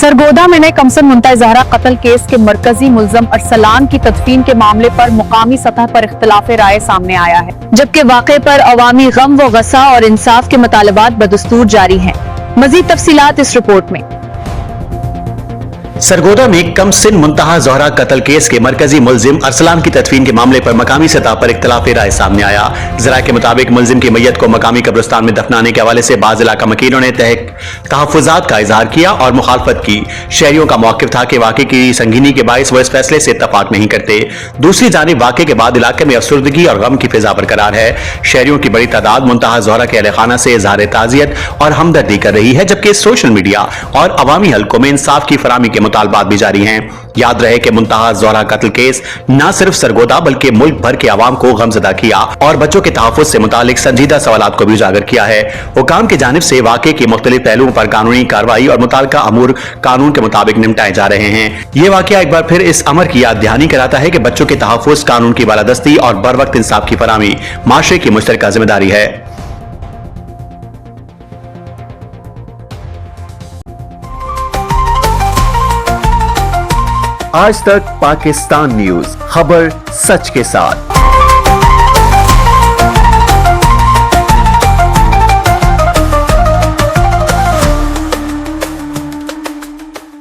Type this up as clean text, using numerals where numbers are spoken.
सरगोदा में नए कमसन मुंतज़ ज़हरा कत्ल केस के मरकजी मुल्ज़म अरसलान की तदफीन के मामले पर मुकामी सतह पर इख्तिलाफ राय सामने आया है, जबकि वाक़े पर अवामी गम व गसा और इंसाफ के मुतालबात बदस्तूर जारी हैं। मज़ीद तफसीलात इस रिपोर्ट में। सरगोदा में कम सिन मुंतहा ज़हरा कत्ल केस के मरकजी मुल्जिम अरसलान की तदफीन के मामले पर मकामी सतह पर इख्तिलाफ राय सामने आया। ज़रा के मुताबिक मुल्जिम की मैयत को मकामी कब्रिस्तान में दफनाने के हवाले से बाज़ इलाका मकीनों ने तहफ़्फ़ुज़ात का इजहार किया और मुखालफत की। शहरियों का मौक़िफ़ था कि वाक़े की संगीनी के बाइस वो इस फैसले से इत्तफ़ाक़ नहीं करते। दूसरी जानिब वाक़े के बाद इलाके में अफसरदगी और गम की फिजा बरकरार है। शहरियों की बड़ी तादाद मुंतहा ज़हरा के अहले खाना से इज़हार ताज़ियत और हमदर्दी कर रही है, जबकि सोशल मीडिया और अवामी हल्कों में इंसाफ की फराहमी के मुतालबात भी जारी हैं। याद रहे कि मुंतहा ज़हरा कत्ल केस न सिर्फ सरगोदा बल्कि मुल्क भर के अवाम को गमज़दा किया और बच्चों के तहफ़्फ़ुज़ से मुतालिक संजीदा सवालात को भी उजागर किया है। हुकाम की जानिब से वाक़े के मुख्तलिफ पहलुओं पर कानूनी कार्रवाई और मुताल्लिक़ा अमूर कानून के मुताबिक निपटाए जा रहे हैं। ये वाक़या एक बार फिर इस अमर की याद दहानी कराता है कि बच्चों के तहफ़्फ़ुज़, कानून की बालादस्ती और बर वक्त इंसाफ की फराहमी माशरे की मुश्तरका जिम्मेदारी है। आज तक पाकिस्तान न्यूज़, खबर सच के साथ।